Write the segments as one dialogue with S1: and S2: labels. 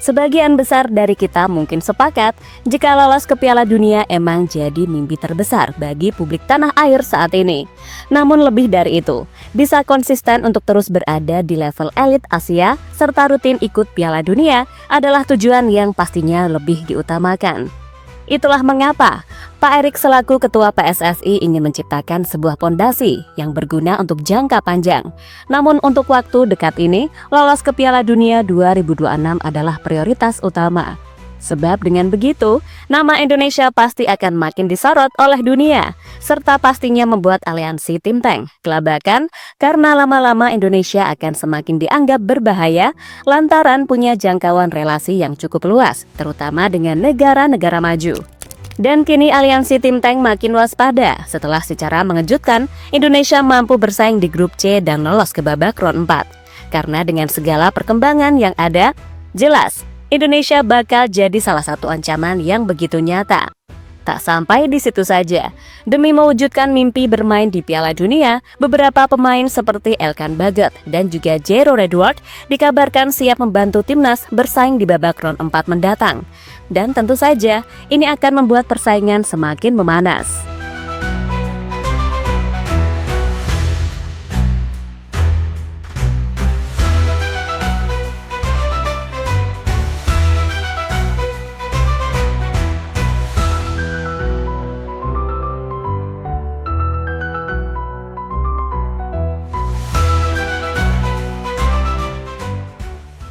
S1: Sebagian besar dari kita mungkin sepakat jika lolos ke Piala Dunia emang jadi mimpi terbesar bagi publik tanah air saat ini. Namun lebih dari itu, bisa konsisten untuk terus berada di level elit Asia serta rutin ikut Piala Dunia adalah tujuan yang pastinya lebih diutamakan. Itulah mengapa Pak Erick selaku Ketua PSSI ingin menciptakan sebuah pondasi yang berguna untuk jangka panjang. Namun untuk waktu dekat ini, lolos ke Piala Dunia 2026 adalah prioritas utama. Sebab dengan begitu, nama Indonesia pasti akan makin disorot oleh dunia, serta pastinya membuat aliansi Tim Tank kelabakan karena lama-lama Indonesia akan semakin dianggap berbahaya lantaran punya jangkauan relasi yang cukup luas, terutama dengan negara-negara maju. Dan kini aliansi Tim Tank makin waspada setelah secara mengejutkan Indonesia mampu bersaing di grup C dan lolos ke babak round 4. Karena dengan segala perkembangan yang ada, jelas Indonesia bakal jadi salah satu ancaman yang begitu nyata. Tak sampai di situ saja, demi mewujudkan mimpi bermain di Piala Dunia, beberapa pemain seperti Elkan Bagot dan juga Jero Edward dikabarkan siap membantu timnas bersaing di babak round 4 mendatang. Dan tentu saja, ini akan membuat persaingan semakin memanas.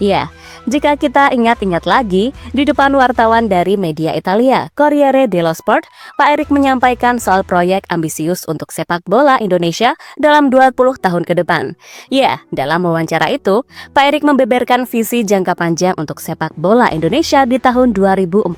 S1: Ya, jika kita ingat-ingat lagi, di depan wartawan dari media Italia, Corriere dello Sport, Pak Erick menyampaikan soal proyek ambisius untuk sepak bola Indonesia dalam 20 tahun ke depan. Ya, dalam wawancara itu, Pak Erick membeberkan visi jangka panjang untuk sepak bola Indonesia di tahun 2045.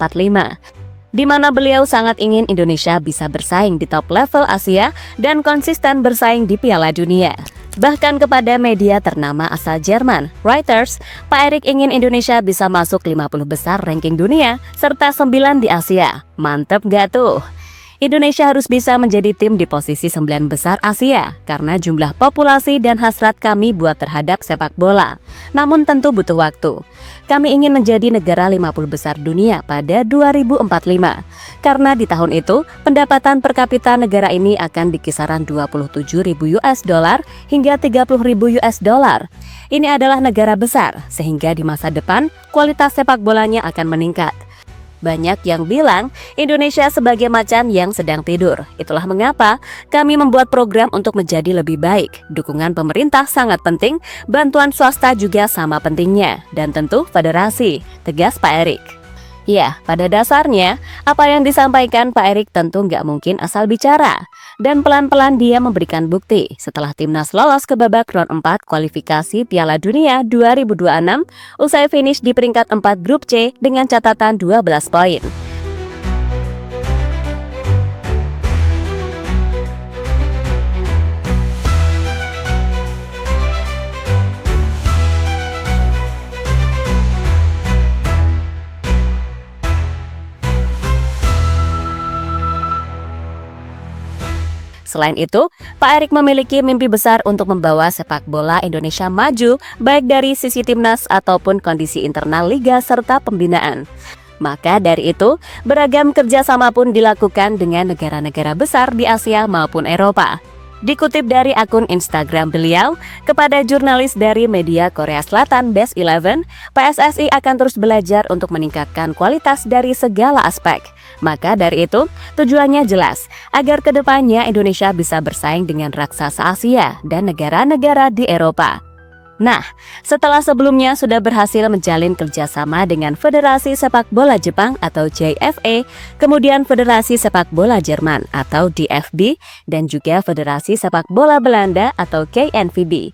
S1: Di mana beliau sangat ingin Indonesia bisa bersaing di top level Asia dan konsisten bersaing di Piala Dunia. Bahkan kepada media ternama asal Jerman, Reuters, Pak Erick ingin Indonesia bisa masuk 50 besar ranking dunia, serta 9 di Asia. Mantep gak tuh? Indonesia harus bisa menjadi tim di posisi 9 besar Asia karena jumlah populasi dan hasrat kami buat terhadap sepak bola. Namun tentu butuh waktu. Kami ingin menjadi negara 50 besar dunia pada 2045. Karena di tahun itu, pendapatan per kapita negara ini akan di kisaran 27.000 US dollar hingga 30.000 US dollar. Ini adalah negara besar, sehingga di masa depan kualitas sepak bolanya akan meningkat. Banyak yang bilang Indonesia sebagai macan yang sedang tidur. Itulah mengapa kami membuat program untuk menjadi lebih baik. Dukungan pemerintah sangat penting, bantuan swasta juga sama pentingnya. Dan tentu federasi, tegas Pak Erick. Ya, pada dasarnya, apa yang disampaikan Pak Erick tentu nggak mungkin asal bicara. Dan pelan-pelan dia memberikan bukti setelah timnas lolos ke babak round 4 kualifikasi Piala Dunia 2026 usai finish di peringkat 4 grup C dengan catatan 12 poin. Selain itu, Pak Erick memiliki mimpi besar untuk membawa sepak bola Indonesia maju baik dari sisi timnas ataupun kondisi internal liga serta pembinaan. Maka dari itu, beragam kerjasama pun dilakukan dengan negara-negara besar di Asia maupun Eropa. Dikutip dari akun Instagram beliau, kepada jurnalis dari media Korea Selatan Best 11, PSSI akan terus belajar untuk meningkatkan kualitas dari segala aspek. Maka dari itu, tujuannya jelas, agar kedepannya Indonesia bisa bersaing dengan raksasa Asia dan negara-negara di Eropa. Nah, setelah sebelumnya sudah berhasil menjalin kerjasama dengan Federasi Sepak Bola Jepang atau JFA, kemudian Federasi Sepak Bola Jerman atau DFB, dan juga Federasi Sepak Bola Belanda atau KNVB.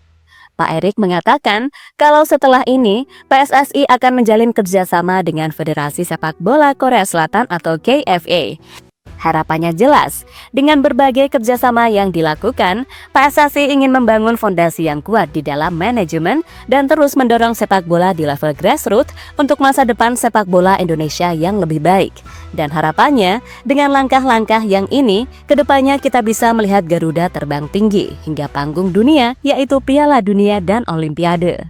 S1: Pak Erick mengatakan kalau setelah ini PSSI akan menjalin kerjasama dengan Federasi Sepak Bola Korea Selatan atau KFA. Harapannya jelas, dengan berbagai kerjasama yang dilakukan, PSSI ingin membangun fondasi yang kuat di dalam manajemen dan terus mendorong sepak bola di level grassroots untuk masa depan sepak bola Indonesia yang lebih baik. Dan harapannya, dengan langkah-langkah yang ini, kedepannya kita bisa melihat Garuda terbang tinggi hingga panggung dunia, yaitu Piala Dunia dan Olimpiade.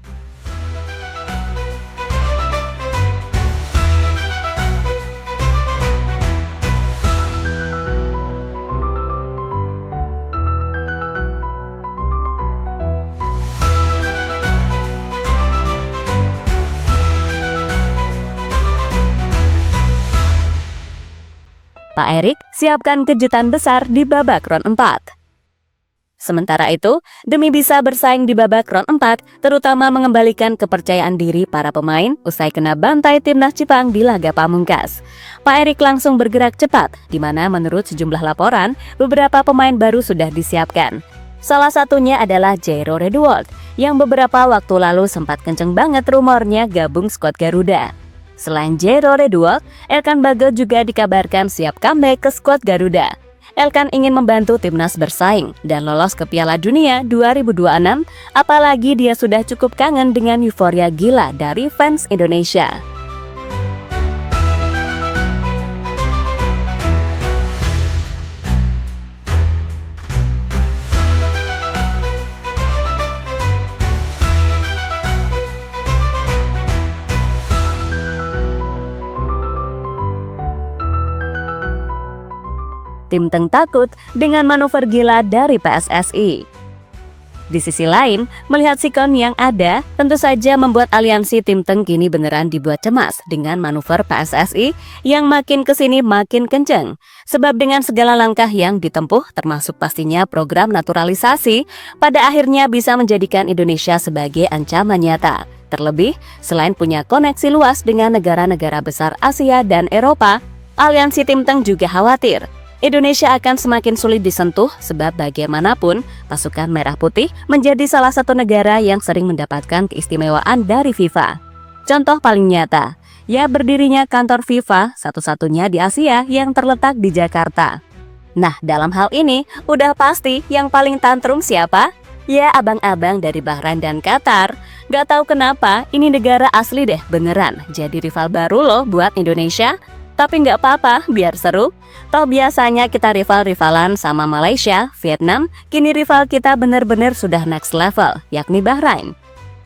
S1: Pak Erik siapkan kejutan besar di babak round 4. Sementara itu, demi bisa bersaing di babak round 4, terutama mengembalikan kepercayaan diri para pemain usai kena bantai timnas Jepang di laga pamungkas. Pak Erik langsung bergerak cepat, di mana menurut sejumlah laporan, beberapa pemain baru sudah disiapkan. Salah satunya adalah Jairo Redwold, yang beberapa waktu lalu sempat kenceng banget rumornya gabung skuad Garuda. Selain Jairo Redwold, Elkan Bagot juga dikabarkan siap comeback ke skuad Garuda. Elkan ingin membantu timnas bersaing dan lolos ke Piala Dunia 2026, apalagi dia sudah cukup kangen dengan euforia gila dari fans Indonesia. Tim Teng takut dengan manuver gila dari PSSI. Di sisi lain, melihat sikon yang ada, tentu saja membuat aliansi Tim Teng kini beneran dibuat cemas dengan manuver PSSI yang makin kesini makin kenceng. Sebab dengan segala langkah yang ditempuh, termasuk pastinya program naturalisasi, pada akhirnya bisa menjadikan Indonesia sebagai ancaman nyata. Terlebih, selain punya koneksi luas dengan negara-negara besar Asia dan Eropa, aliansi Tim Teng juga khawatir Indonesia akan semakin sulit disentuh sebab bagaimanapun pasukan merah putih menjadi salah satu negara yang sering mendapatkan keistimewaan dari FIFA. Contoh paling nyata, ya berdirinya kantor FIFA satu-satunya di Asia yang terletak di Jakarta. Nah, dalam hal ini udah pasti yang paling tantrum siapa? Ya abang-abang dari Bahrain dan Qatar. Gak tahu kenapa ini negara asli deh beneran jadi rival baru loh buat Indonesia. Tapi nggak apa-apa, biar seru. Toh biasanya kita rival-rivalan sama Malaysia, Vietnam, kini rival kita bener-bener sudah next level, yakni Bahrain.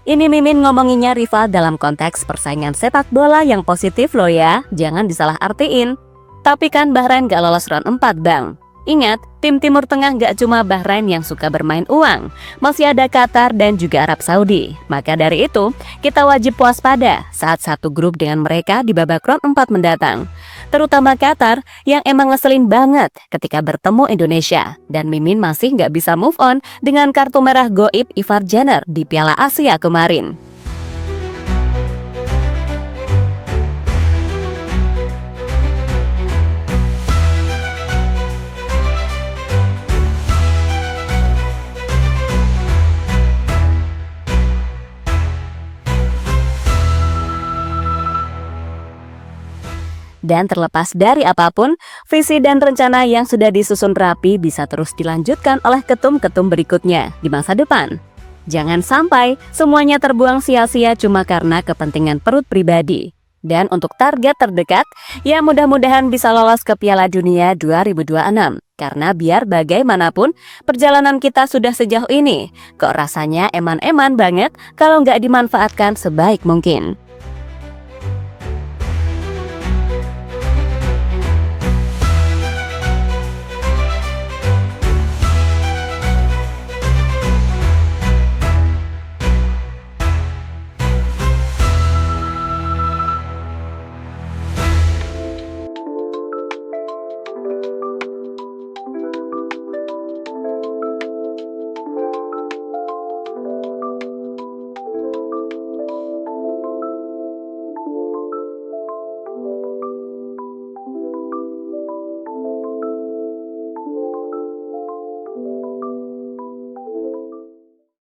S1: Ini Mimin ngomonginnya rival dalam konteks persaingan sepak bola yang positif loh ya, jangan disalah artiin. Tapi kan Bahrain nggak lolos round 4 bang. Ingat, tim Timur Tengah nggak cuma Bahrain yang suka bermain uang, masih ada Qatar dan juga Arab Saudi. Maka dari itu, kita wajib waspada saat satu grup dengan mereka di babak round 4 mendatang. Terutama Qatar yang emang ngeselin banget ketika bertemu Indonesia. Dan Mimin masih nggak bisa move on dengan kartu merah goib Ivar Jenner di Piala Asia kemarin. Dan terlepas dari apapun, visi dan rencana yang sudah disusun rapi bisa terus dilanjutkan oleh ketum-ketum berikutnya di masa depan. Jangan sampai semuanya terbuang sia-sia cuma karena kepentingan perut pribadi. Dan untuk target terdekat, ya mudah-mudahan bisa lolos ke Piala Dunia 2026. Karena biar bagaimanapun, perjalanan kita sudah sejauh ini. Kok rasanya eman-eman banget kalau nggak dimanfaatkan sebaik mungkin.